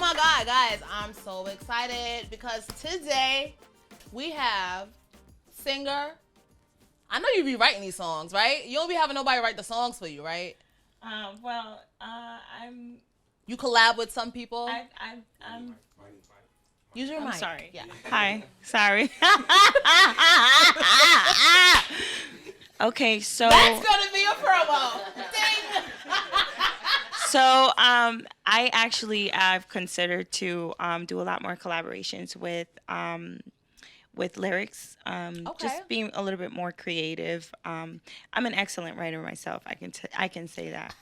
my God, guys, I'm so excited because today we have Singer. I know you be writing these songs, right? You don't be having nobody write the songs for you, right? I'm. You collab with some people. I'm. Use your mic. I'm sorry. Yeah. Hi. Sorry. Okay, so. That's gonna be a promo. Ding. So, I've considered to do a lot more collaborations with lyrics. Okay. Just being a little bit more creative. I'm an excellent writer myself. I can say that.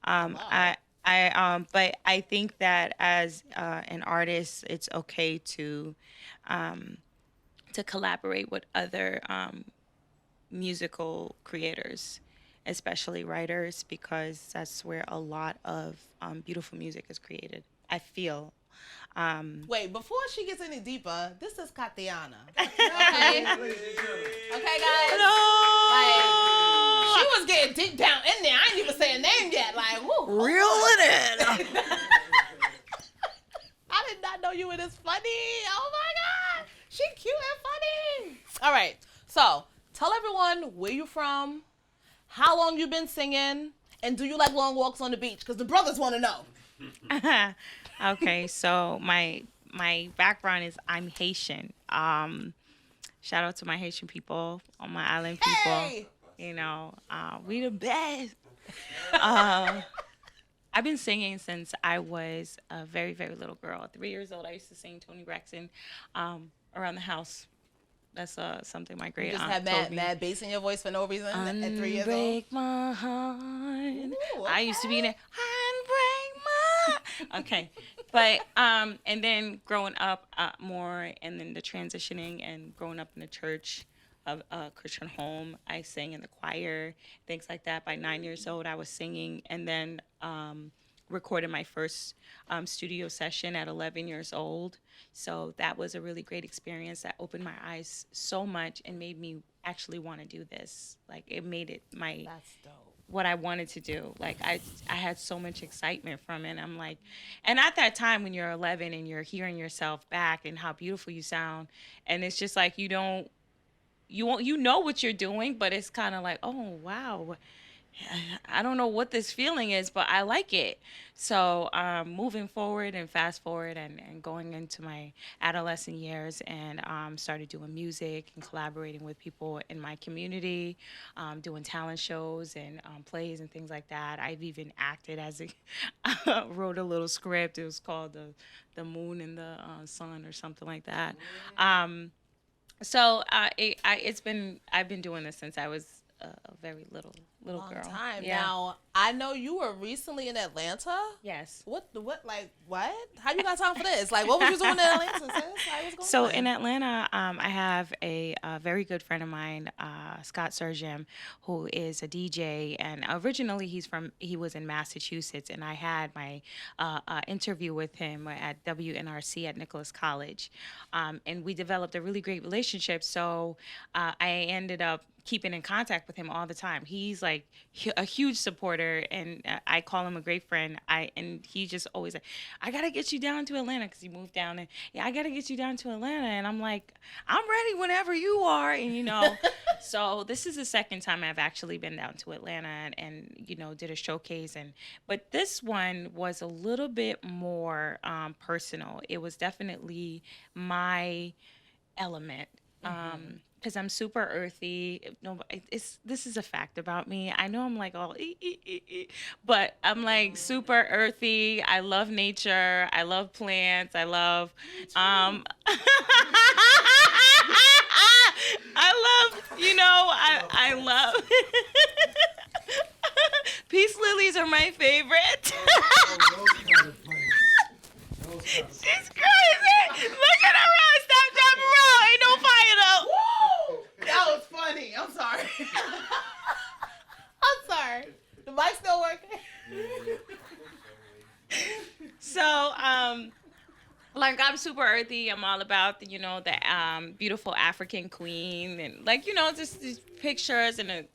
Wow. But I think that as an artist, it's okay to collaborate with other musical creators, especially writers, because that's where a lot of beautiful music is created, I feel. Wait, before she gets any deeper, this is Kathianna. Okay? Okay, guys? Hello! Like, she was getting deep down in there. I ain't even saying name yet. Like, woo. Reel it in. I did not know you were this funny. Oh, my God. She cute and funny. All right. So, tell everyone where you from, how long you been singing, and do you like long walks on the beach? Because the brothers want to know. Okay, so my background is I'm Haitian. Shout out to my Haitian people, all my island people. Hey! You know, we the best. I've been singing since I was a very, very little girl. At 3 years old, I used to sing Tony Braxton around the house. That's something my great You just aunt had told me. mad bass in your voice for no reason at 3 years old. Unbreak my heart. Ooh, I used to be in okay. there. Unbreak my. Okay, but and then growing up more, and then the transitioning and growing up in the church, a Christian home, I sang in the choir, things like that. By 9 years old, I was singing, and then recorded my first studio session at 11 years old. So that was a really great experience that opened my eyes so much and made me actually want to do this. Like, it made it That's dope. what I wanted to do. Like, I had so much excitement from it. I'm like, and at that time when you're 11 and you're hearing yourself back and how beautiful you sound, and it's just like you know what you're doing, but it's kind of like, oh wow, I don't know what this feeling is, but I like it. So moving forward and fast forward and going into my adolescent years, and started doing music and collaborating with people in my community, doing talent shows and plays and things like that. I've even acted as a wrote a little script. It was called the Moon and the Sun or something like that. So I've been doing this since I was a very little Long girl. time. Yeah. Now, I know you were recently in Atlanta. Yes. What, How you got time for this? Like, what was you doing in Atlanta, sis? Like, what's going So on? in Atlanta, I have a very good friend of mine, Scott Surgem, who is a DJ, and originally he was in Massachusetts, and I had my interview with him at WNRC at Nicholas College, and we developed a really great relationship. So I ended up keeping in contact with him all the time. He's like a huge supporter, and I call him a great friend. And he just always like, I gotta get you down to Atlanta, because he moved down, and yeah, I gotta get you down to Atlanta. And I'm like, I'm ready whenever you are. And so this is the second time I've actually been down to Atlanta and did a showcase. But this one was a little bit more personal. It was definitely my element. Because I'm super earthy. No, this is a fact about me. I know I'm like all, but I'm like super earthy. I love nature. I love plants. I love, I love, I love. Peace lilies are my favorite. She's crazy. Look at her roll. Stop, drop, and roll. Ain't no fire though. Woo! That was funny. I'm sorry. I'm sorry. The mic still working? So, Like, I'm super earthy. I'm all about the, the beautiful African queen, and like, just these pictures, and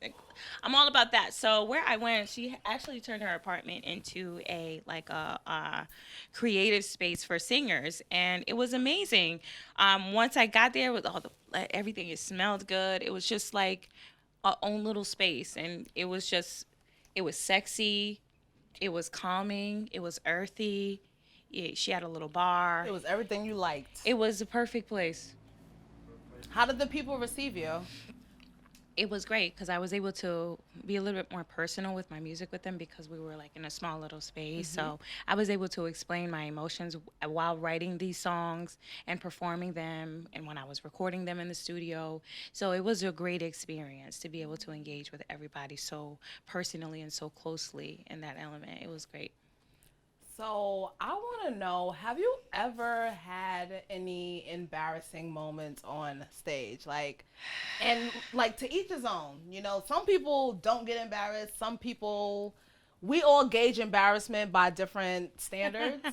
I'm all about that. So where I went, she actually turned her apartment into a creative space for singers, and it was amazing. Once I got there with all the everything, it smelled good. It was just like our own little space, and it was sexy, it was calming, it was earthy. She had a little bar. It was everything you liked. It was the perfect place. How did the people receive you? It was great because I was able to be a little bit more personal with my music with them, because we were like in a small little space. So I was able to explain my emotions while writing these songs and performing them, and when I was recording them in the studio. So it was a great experience to be able to engage with everybody so personally and so closely in that element. It was great. So I want to know, have you ever had any embarrassing moments on stage? And to each his own. Some people don't get embarrassed. Some people, we all gauge embarrassment by different standards,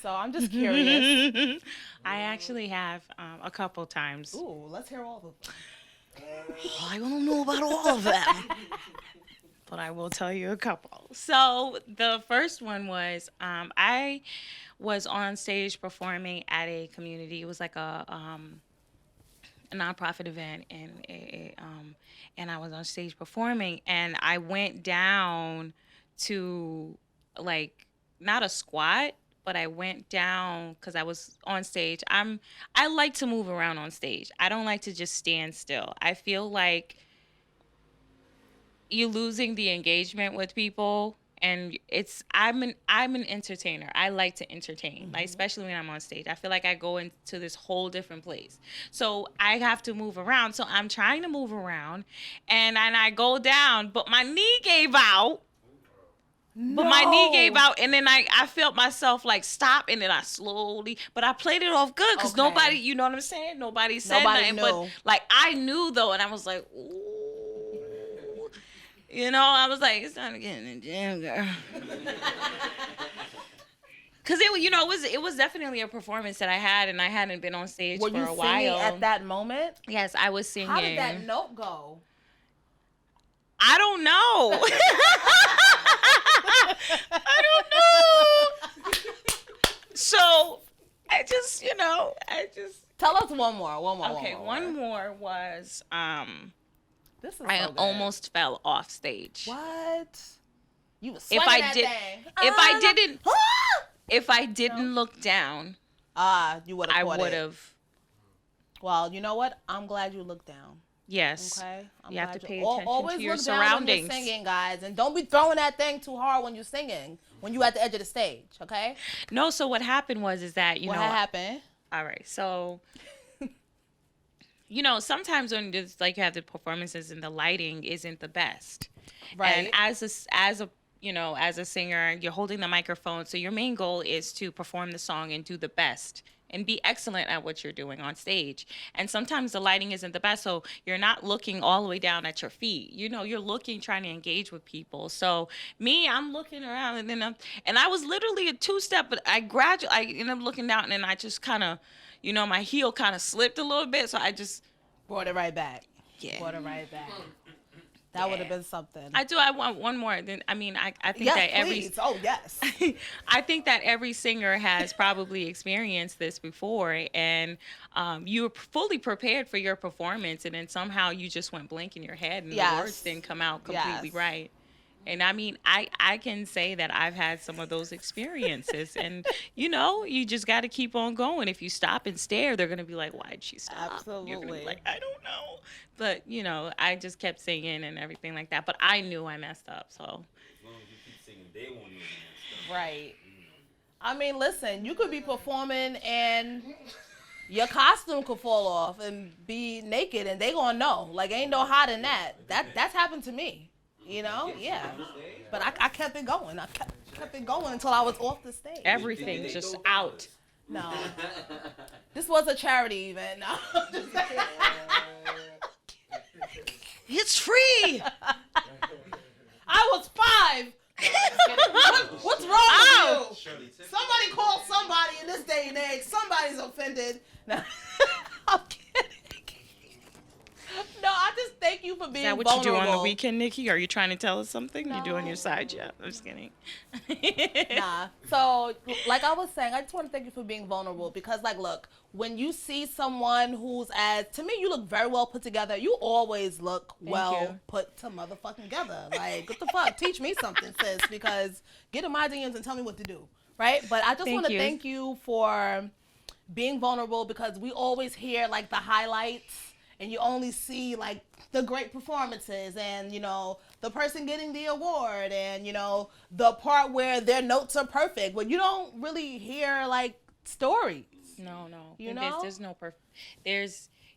So I'm just curious. I actually have a couple times. Ooh, let's hear all of them. I don't know about all of them. But I will tell you a couple. So the first one was I was on stage performing at a community. It was like a nonprofit event, and I was on stage performing, and I went down to not a squat, but I went down because I was on stage. I like to move around on stage. I don't like to just stand still. I feel like you're losing the engagement with people, and I'm an entertainer. I like to entertain, especially when I'm on stage. I feel like I go into this whole different place, so I have to move around. So I'm trying to move around, and I go down, but my knee gave out. No. But my knee gave out, and then I felt myself stop, and then I slowly, but I played it off good because nobody, you know what I'm saying? Nobody said nothing, knew. But I knew though, and I was like, ooh. I was like, it's time to get in the gym, girl. Because it was definitely a performance that I had, and I hadn't been on stage for a while. Were you singing at that moment? Yes, I was singing. How did that note go? I don't know. I don't know. So I just Tell us one more. Okay, one more was This is I so good. almost fell off stage. What? You was If swinging I that did, thing. if I didn't look down, you would have. I would have. Well, you know what? I'm glad you looked down. Yes. Okay. You have to pay attention always to your look down when surroundings. you're singing, guys, and don't be throwing that thing too hard when you're singing. When you're at the edge of the stage, okay? No. So what happened was that what happened? All right. So. Sometimes when you have the performances and the lighting isn't the best. Right. And as a singer, you're holding the microphone. So your main goal is to perform the song and do the best and be excellent at what you're doing on stage. And sometimes the lighting isn't the best. So you're not looking all the way down at your feet. You're looking, trying to engage with people. So I'm looking around, and then I was literally a two-step, but I ended up looking down, and then I just kind of, my heel kind of slipped a little bit, so I just brought it right back. Yeah. Brought it right back. That would have been something. I want one more. Then I think yes, that please. Oh yes. I think that every singer has probably experienced this before, and you were fully prepared for your performance, and then somehow you just went blank in your head, and the words didn't come out completely right. And I can say that I've had some of those experiences, and you just got to keep on going. If you stop and stare, they're gonna be like, "Why'd she stop?" Absolutely. You're gonna be like, "I don't know," but I just kept singing and everything like that. But I knew I messed up, so. As long as you keep singing, they won't know you messed up. Right. I mean, listen, you could be performing and your costume could fall off and be naked, and they gonna know. Ain't no hiding that. That's happened to me. Yeah. But I kept it going. I kept it going until I was off the stage. Everything just out. No. This was a charity event. No. It's free. I was 5. What's wrong with you? Somebody call somebody in this day and age. what you do on the weekend, Nikki? Are you trying to tell us something? No. You do on your side? Yeah, I'm just kidding. Nah. So, like I was saying, I just want to thank you for being vulnerable because, like, look, when you see someone who's to me, you look very well put together. You always look put to motherfucking together. Like, what the fuck? Teach me something, sis, because get in my DMs and tell me what to do, right? But I just want to thank you for being vulnerable because we always hear, like, the highlights and you only see, like, the great performances and, you know, the person getting the award and, you know, the part where their notes are perfect. But you don't really hear, like, stories. No. You know? There's no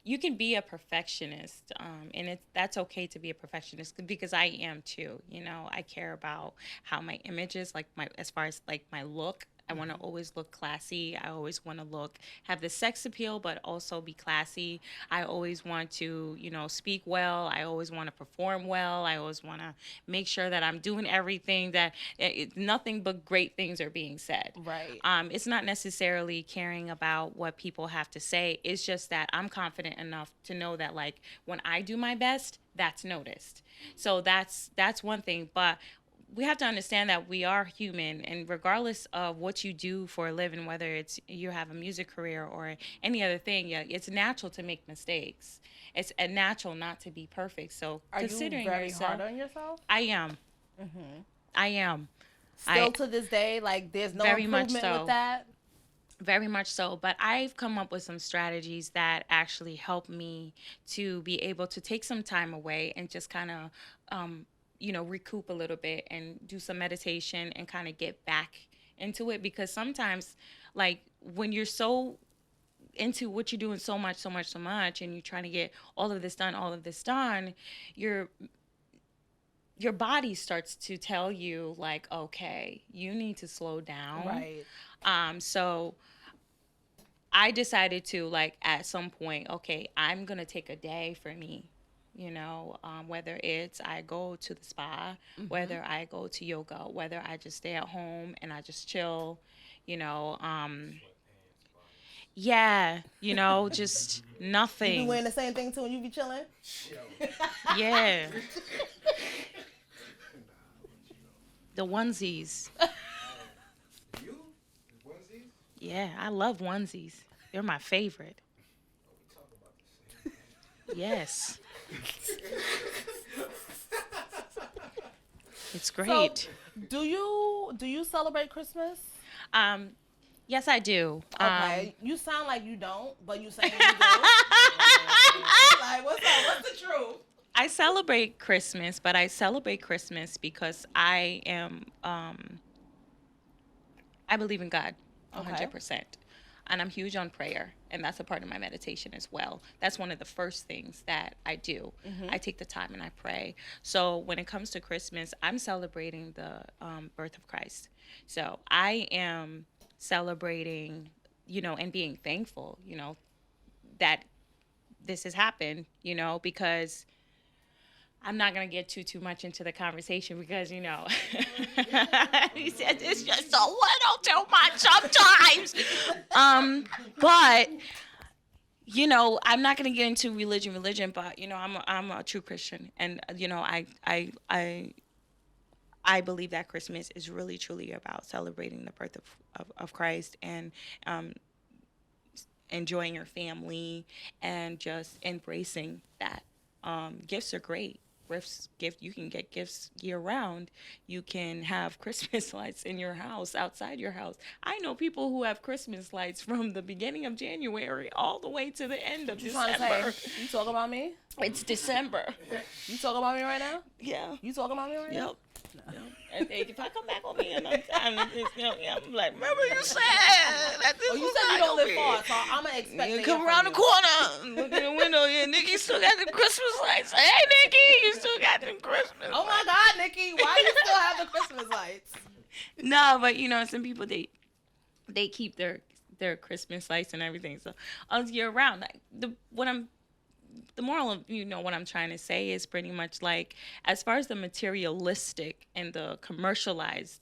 you can be a perfectionist, and that's okay to be a perfectionist because I am too. You know, I care about how my image is, like as far as like my look. I want to always look classy. I always want to have the sex appeal, but also be classy. I always want to, you know, speak well. I always want to perform well. I always want to make sure that I'm doing everything that nothing but great things are being said. Right. It's not necessarily caring about what people have to say. It's just that I'm confident enough to know that, like, when I do my best, that's noticed. So that's one thing. But we have to understand that we are human, and regardless of what you do for a living, whether it's you have a music career or any other thing, it's natural to make mistakes. It's a natural not to be perfect. So are considering you very hard on yourself? I am. Mm-hmm. I am. Still to this day, like there's no improvement with that? Very much so, but I've come up with some strategies that actually help me to be able to take some time away and just kind of you know, recoup a little bit and do some meditation and kind of get back into it. Because sometimes, like, when you're so into what you're doing so much, and you're trying to get all of this done, your body starts to tell you, like, okay, you need to slow down. Right. So I decided to, like, at some point, okay, I'm going to take a day for me. You know, whether it's I go to the spa, whether I go to yoga, whether I just stay at home and I just chill, you know, yeah, you know, just nothing. You be wearing the same thing too when you be chilling? Yeah. The onesies. You? The onesies? Yeah, I love onesies. They're my favorite. We talk about the same thing. Yes. It's great. So, do you celebrate Christmas? Yes, I do. Okay. You sound like you don't, but you say you do. Like, what's up? What's the truth? I celebrate Christmas, but I celebrate Christmas because I am I believe in God 100%. And I'm huge on prayer, and that's a part of my meditation as well. That's one of the first things that I do. I take the time and I pray. So when it comes to Christmas, I'm celebrating the birth of Christ. So I am celebrating, you know, and being thankful, you know, that this has happened, you know, because I'm not going to get too much into the conversation because, you know, he said it's just a little too much sometimes. But, you know, I'm not going to get into religion, but, you know, I'm a true Christian. And, you know, I believe that Christmas is really, truly about celebrating the birth of Christ and enjoying your family and just embracing that. Gifts are great. You can get gifts year round. You can have Christmas lights in your house, outside your house. I know people who have Christmas lights from the beginning of January all the way to the end of December. You talking about me? It's December. You talking about me right now? Yeah. You talking about me right now? Yep. No. And if I come back on me another time, I'm like, remember you said that this you said you don't live far, so I'm gonna expect you come around the corner, look in the window. Yeah, Nikki still got the Christmas lights. Hey, Nikki, you still got them Christmas. Oh my God, Nikki, why you still have the Christmas lights? No, but you know, some people they keep their Christmas lights and everything. So all year round, like the moral of, you know, what I'm trying to say is pretty much like, as far as the materialistic and the commercializing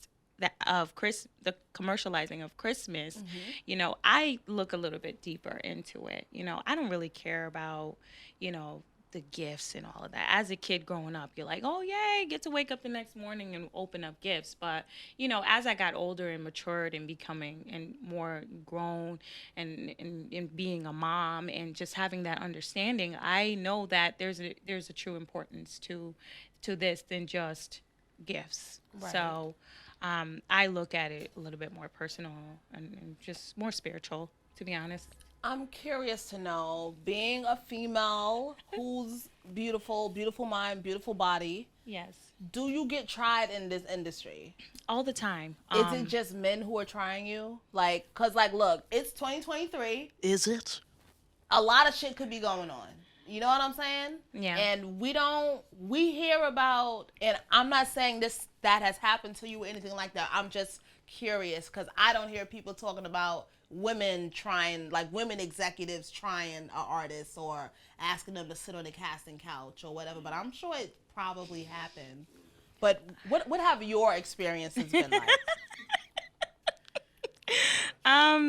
of Christmas, you know, I look a little bit deeper into it. You know, I don't really care about, you know, the gifts and all of that. As a kid growing up, you're like, oh, yay, get to wake up the next morning and open up gifts. But, you know, as I got older and matured and becoming and more grown and being a mom and just having that understanding, I know that there's a true importance to this than just gifts. Right. So I look at it a little bit more personal and just more spiritual, to be honest. I'm curious to know, being a female who's beautiful, beautiful mind, beautiful body, Yes. do you get tried in this industry? All the time. Is it just men who are trying you? Like, cause like, look, it's 2023. Is it? A lot of shit could be going on. You know what I'm saying? Yeah. And we hear about, and I'm not saying that has happened to you or anything like that. I'm just curious because I don't hear people talking about women trying, like women executives trying an artist or asking them to sit on the casting couch or whatever, but I'm sure it probably happened. But what have your experiences been like?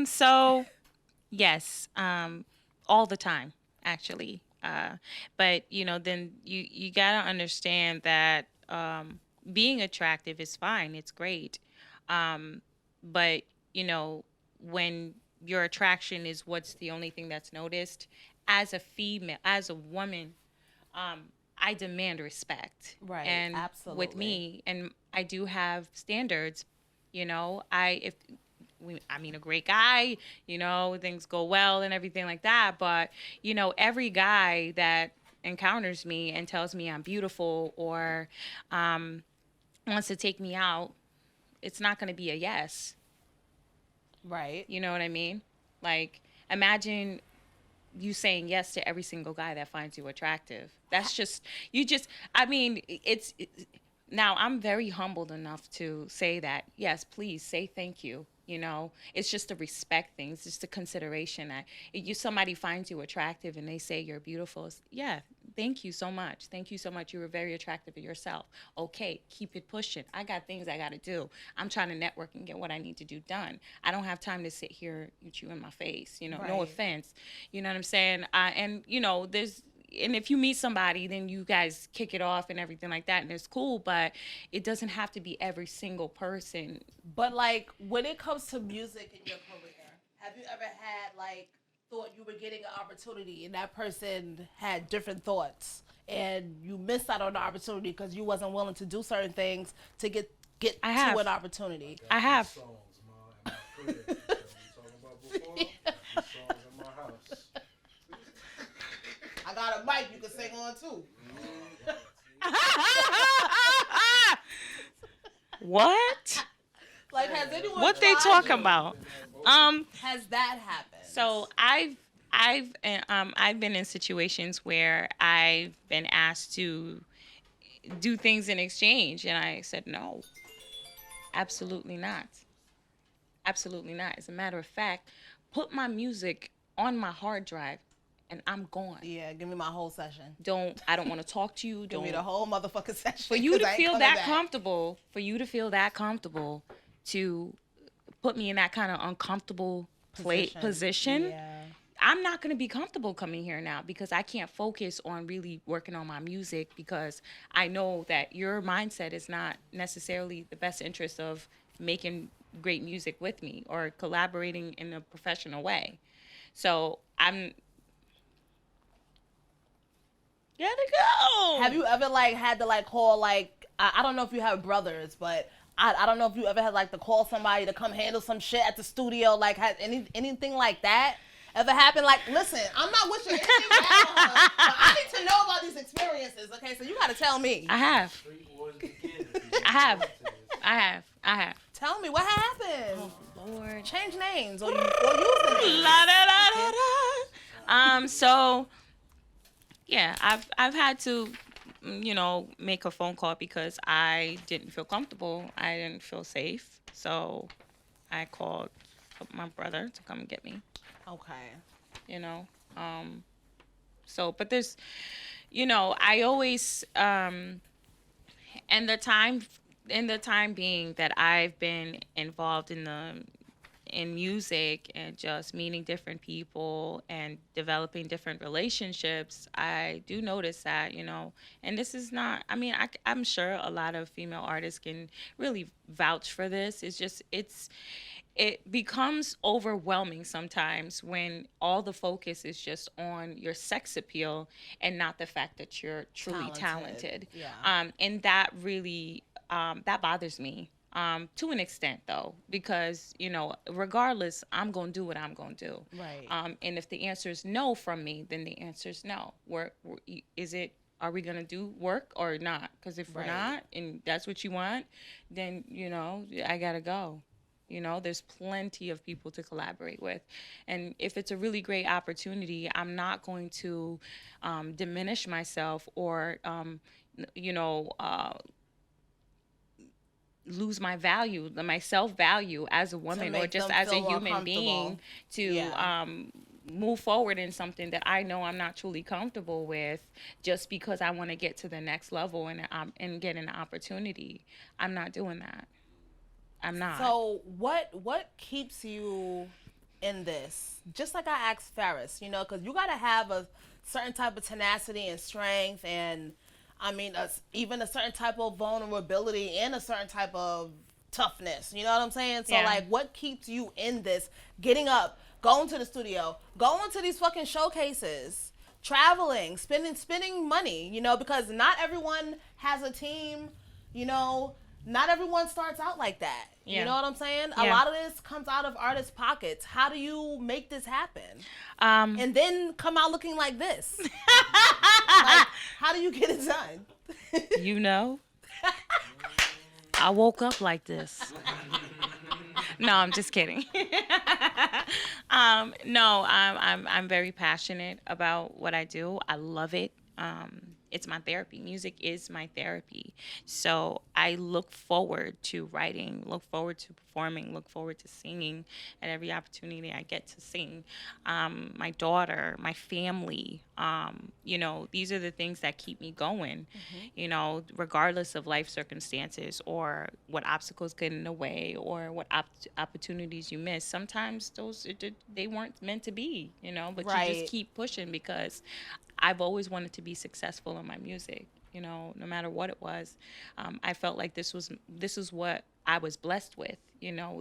So yes, all the time, actually. But you know, then you gotta understand that being attractive is fine, it's great. But you know, when your attraction is what's the only thing that's noticed, as a female, as a woman, I demand respect. Right, And absolutely. with me, and I do have standards. You know, I mean, a great guy, you know, things go well and everything like that. But, you know, every guy that encounters me and tells me I'm beautiful or wants to take me out, it's not going to be a yes. Right. You know what I mean? Like, imagine you saying yes to every single guy that finds you attractive. That's just, I mean, now I'm very humbled enough to say that, yes, please say thank you. You know, it's just a respect thing. It's just a consideration that somebody finds you attractive and they say you're beautiful. Yeah, thank you so much. Thank you so much. You were very attractive to yourself. Okay, keep it pushing. I got things I got to do. I'm trying to network and get what I need to do done. I don't have time to sit here with you in my face. You know, no Right. offense. You know what I'm saying? And, you know, and if you meet somebody, then you guys kick it off and everything like that, and it's cool, but it doesn't have to be every single person. But like, when it comes to music in your career, have you ever had like thought you were getting an opportunity and that person had different thoughts and you missed out on the opportunity because you wasn't willing to do certain things to get I to have. an opportunity? I have. Songs in my crib. That we talking about before. Songs in my house. I got a mic you can sing on too. What? Like, has anyone What they tried talking you? about? Has that happened? So I've been in situations where I've been asked to do things in exchange, and I said no, absolutely not, absolutely not. As a matter of fact, put my music on my hard drive, and I'm gone. Yeah, give me my whole session. I don't want to talk to you. Give me the whole motherfucking session. For you 'cause to I ain't feel coming that back. comfortable, to put me in that kind of uncomfortable position, Yeah. I'm not going to be comfortable coming here now because I can't focus on really working on my music because I know that your mindset is not necessarily the best interest of making great music with me or collaborating in a professional way. So I'm... Gotta go. Have you ever like had to like call like I don't know if you have brothers, but I don't know if you ever had like to call somebody to come handle some shit at the studio. Like, has anything like that ever happened? Like, listen, I'm not wishing anything bad on her, but I need to know about these experiences. Okay, so you gotta tell me. I have. Street wars begin. I have. Tell me what happened. Lord. Change names or use the names. La, da, da, da, da. So yeah, I've had to, you know, make a phone call because I didn't feel comfortable. I didn't feel safe. So I called my brother to come and get me. Okay. You know, but there's, you know, I always, and the time being that I've been involved in the in music and just meeting different people and developing different relationships, I do notice that, and this is not, I mean, I'm sure a lot of female artists can really vouch for this. It becomes overwhelming sometimes when all the focus is just on your sex appeal and not the fact that you're truly talented. Yeah. And that really, that bothers me. To an extent, though, because, regardless, I'm going to do what I'm going to do. Right. And if the answer is no from me, then the answer is no. Are we going to do work or not? Because if we're not, and that's what you want, then, I got to go. There's plenty of people to collaborate with. And if it's a really great opportunity, I'm not going to diminish myself or, lose my value, my self-value as a woman or just as a human being to move forward in something that I know I'm not truly comfortable with just because I want to get to the next level and get an opportunity. I'm not doing that. I'm not. So what keeps you in this? Just like I asked Ferris, because you got to have a certain type of tenacity and strength and, I mean, even a certain type of vulnerability and a certain type of toughness. You know what I'm saying? So, what keeps you in this? Getting up, going to the studio, going to these fucking showcases, traveling, spending money, because not everyone has a team, not everyone starts out like that. Yeah. You know what I'm saying? A lot of this comes out of artists' pockets. How do you make this happen? And then come out looking like this? How do you get it done? I woke up like this. No, I'm just kidding. No, I'm very passionate about what I do. I love it. It's my therapy. Music is my therapy. So I look forward to writing, look forward to performing, look forward to singing at every opportunity I get to sing. My daughter, my family, these are the things that keep me going, regardless of life circumstances or what obstacles get in the way or what opportunities you miss. Sometimes they weren't meant to be, but you just keep pushing because I've always wanted to be successful in my music, no matter what it was. I felt like this was what I was blessed with,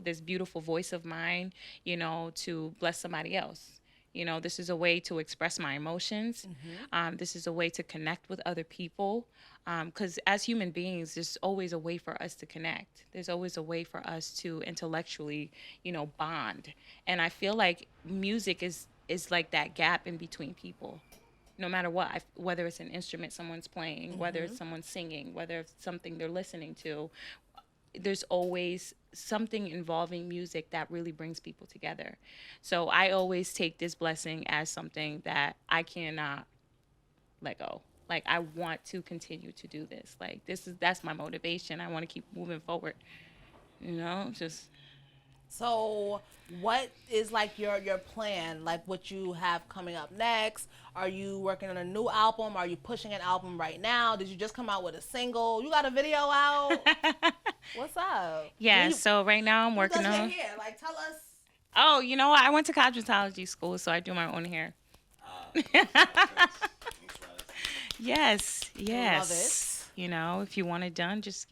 this beautiful voice of mine, to bless somebody else. This is a way to express my emotions. This is a way to connect with other people. Because as human beings, there's always a way for us to connect. There's always a way for us to intellectually, bond. And I feel like music is like that gap in between people. No matter what, whether it's an instrument someone's playing, whether it's someone singing, whether it's something they're listening to, there's always something involving music that really brings people together. So I always take this blessing as something that I cannot let go. Like, I want to continue to do this. Like, that's my motivation. I want to keep moving forward. So what is like your plan, like what you have coming up next? Are you working on a new album? Are you pushing an album right now? Did you just come out with a single? You got a video out? What's up? Yeah, so right now I'm working on... hair? Like, tell us. Oh, you know what? I went to cosmetology school, so I do my own hair. Yes. Love it. If you want it done, just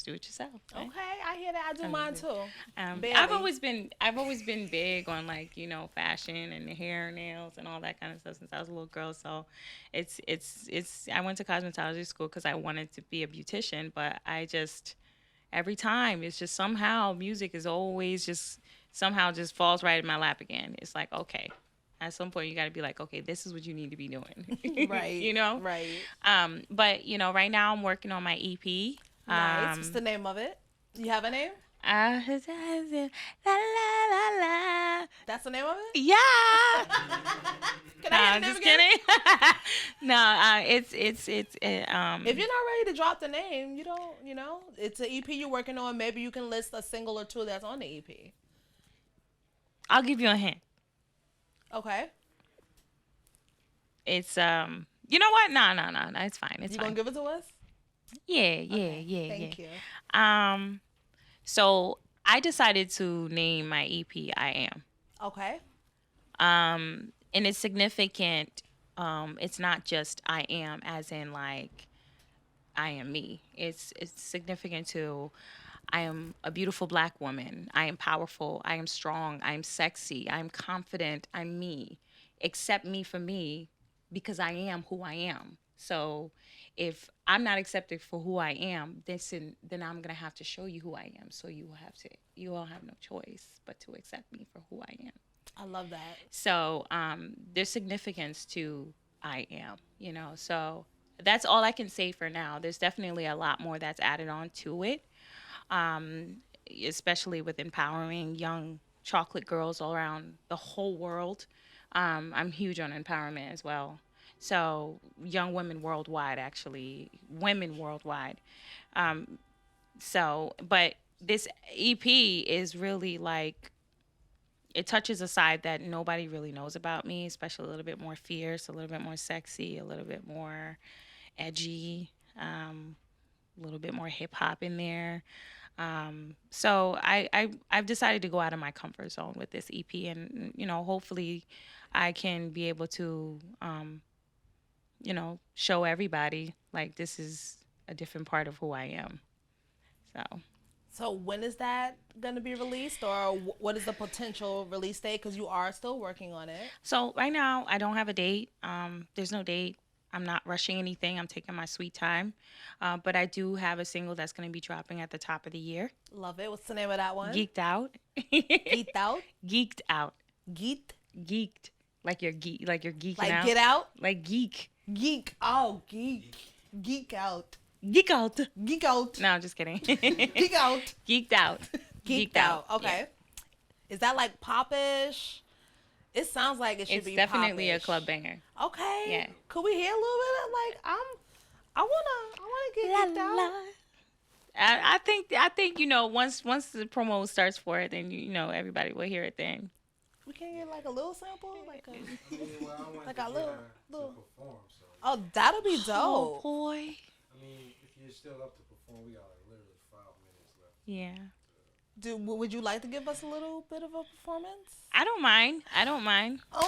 do it yourself. Right? Okay, I hear that. I do mine too. I've always been big on fashion and hair, nails, and all that kind of stuff since I was a little girl. So, it's. I went to cosmetology school because I wanted to be a beautician, but every time it's just somehow music is always just falls right in my lap again. It's like, okay. At some point, you got to be like, okay, this is what you need to be doing. Right. Right. But right now I'm working on my EP. Nice. What's the name of it? Do you have a name? La la la la. That's the name of it? Yeah. Can I hear the name just again? kidding. No, it's if you're not ready to drop the name, you don't. It's an EP you're working on. Maybe you can list a single or two that's on the EP. I'll give you a hint. Okay. It's you know what? No, it's fine. It's you fine. gonna give it to us? Yeah. Thank you. So I decided to name my EP I Am. Okay. And it's significant. It's not just I am as in like I am me. It's significant to I am a beautiful black woman. I am powerful. I am strong. I am sexy. I am confident. I'm me. Accept me for me because I am who I am. So if I'm not accepted for who I am, then I'm gonna have to show you who I am. So you all have no choice but to accept me for who I am. I love that. So there's significance to I am, So that's all I can say for now. There's definitely a lot more that's added on to it, especially with empowering young chocolate girls all around the whole world. I'm huge on empowerment as well. So young women worldwide, actually, women worldwide. But this EP is really like, it touches a side that nobody really knows about me, especially a little bit more fierce, a little bit more sexy, a little bit more edgy, a little bit more hip hop in there. So I've decided to go out of my comfort zone with this EP, and hopefully I can be able to show everybody like this is a different part of who I am. So when is that going to be released, or what is the potential release date? Because you are still working on it. So right now I don't have a date. There's no date. I'm not rushing anything. I'm taking my sweet time. But I do have a single that's going to be dropping at the top of the year. Love it. What's the name of that one? Geeked Out. Geeked Out? Geeked Out. Geeked? Like you're geeking like out. Like get out? Like geek. Geek. Oh, geek. Geek out. Geek out. Geek out. No, I'm just kidding. Geek out. Geeked out. Geeked out. Okay. Yeah. Is that like popish? It sounds like it should be definitely popish. A club banger. Okay. Yeah. Could we hear a little bit of like I wanna get geeked out. I think once the promo starts for it, then everybody will hear it then. We can get like a little sample, like a like a little. Perform, so. Oh, that'll be dope. Oh boy. I mean, if you're still up to perform, we got like literally 5 minutes left. Yeah. Would you like to give us a little bit of a performance? I don't mind. Oh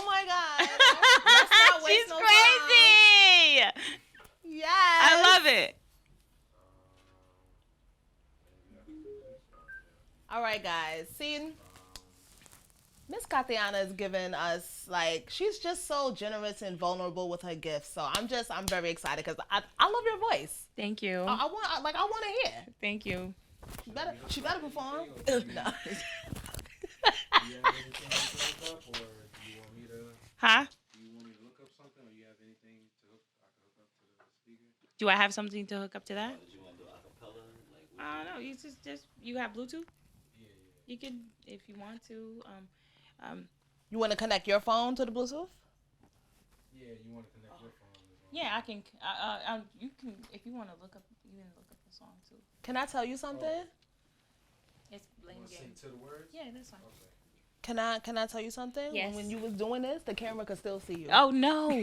my God. Let's not waste She's no crazy. Time. Yes. I love it. All right, guys. See, Miss Kathianna is giving us, like, she's just so generous and vulnerable with her gifts. So I'm very excited because I love your voice. Thank you. I want to hear. Thank you. She better perform. No. Do you have anything to look up, or do you want me to? Huh? Do you want me to look up something, or you have anything I can hook up to the speaker? Do I have something to hook up to that? Did you want to do acapella? I don't know. You just you have Bluetooth? Yeah. You could, if you want to. You want to connect your phone to the Bluetooth? Yeah, you want to connect your phone. Yeah, I can. You can, if you want to look up. You can look up the song too. Can I tell you something? It's blame game. Sing to the words? Yeah, that's fine. Okay. Can I tell you something? Yes. When you was doing this, the camera could still see you. Oh no. Yo,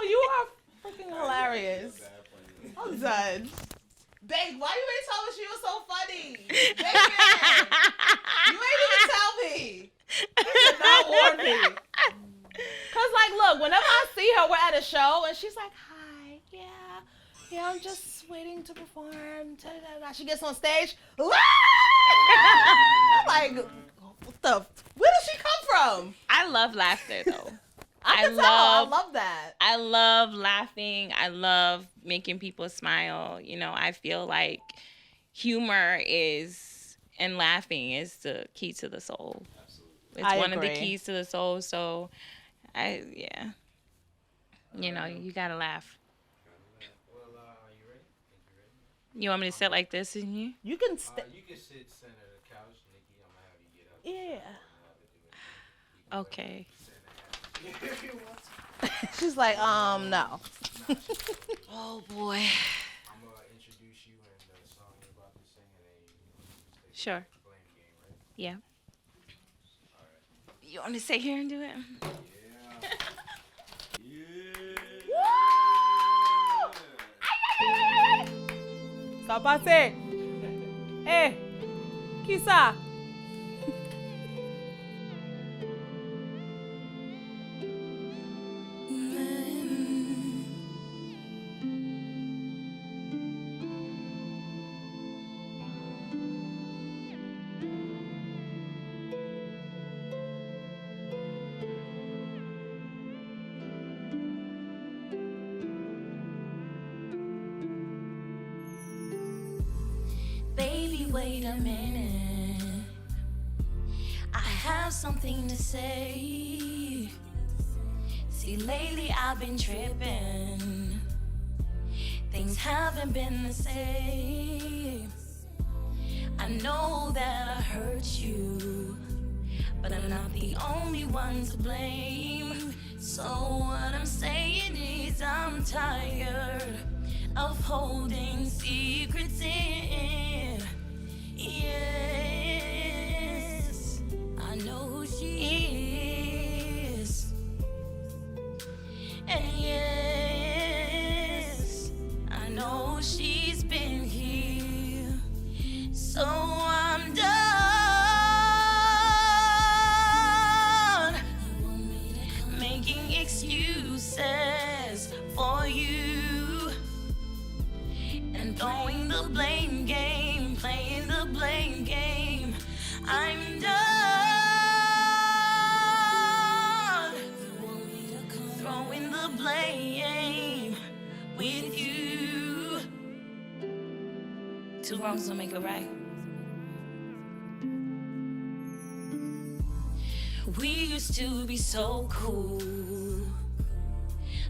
you are freaking hilarious. I'm done. Babe, why you ain't tell me she was so funny? Baby, you ain't even tell me. You did not warn me. Cause like, look, whenever I see her, we're at a show, and she's like, "Hi, yeah, I'm just waiting to perform." She gets on stage, I'm like, what the? Where does she come from? I love laughter though. I love that. I love laughing. I love making people smile. I feel like humor and laughing is the key to the soul. Absolutely. It's one of the keys to the soul. So, you gotta laugh. Well, are you ready? Think you ready? You want me to sit like this in here? You can You can sit center of the couch, Nikki. I'm gonna have you get up. Yeah. Okay. She's like, no. Oh boy. I'm gonna introduce you and the song you're about to sing, and then you Sure. blame game, right? Yeah. All right. You want me to stay here and do it? Ça passe. Eh, qui ça? Baby, wait a minute. I have something to say. See, lately I've been tripping. Things haven't been the same. I know that I hurt you, but I'm not the only one to blame. So what I'm saying is I'm tired of holding secrets in. Yes, I know who she is. And yes, I know she's been here. So I'm done making excuses for you and throwing the blame game, playing the blame game. I'm done throwing the blame with you. Two wrongs don't make a right. We used to be so cool.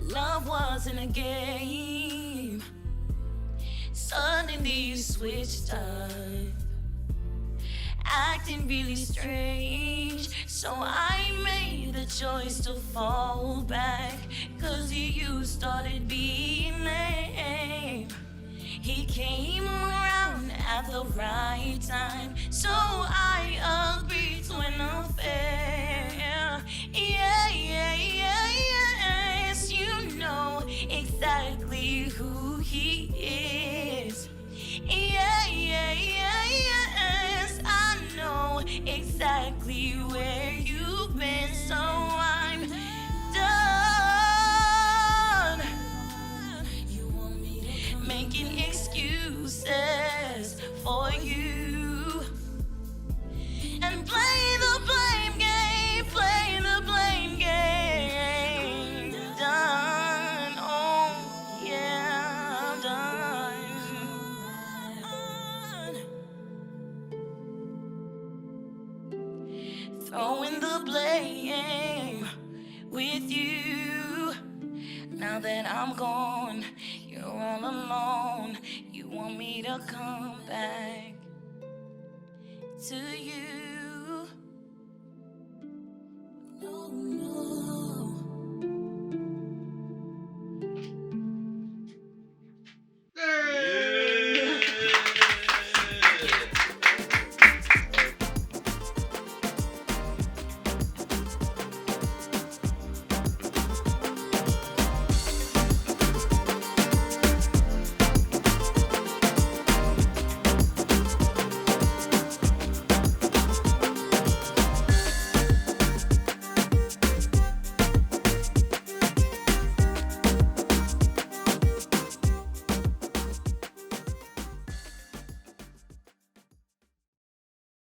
Love wasn't a game. Suddenly you switched up, acting really strange. So I made the choice to fall back, 'cause you started being lame. He came around at the right time, so I agreed to an affair. Yeah, yeah, yeah, yes, you know exactly who he is. Yeah, yeah, yeah, yes, I know exactly where you've been, so I'm done making excuses for you and play the blame game, play the blame game. Done, oh yeah, I'm done throwing the blame with you. Now that I'm gone, you're all alone. You want me to come back to you.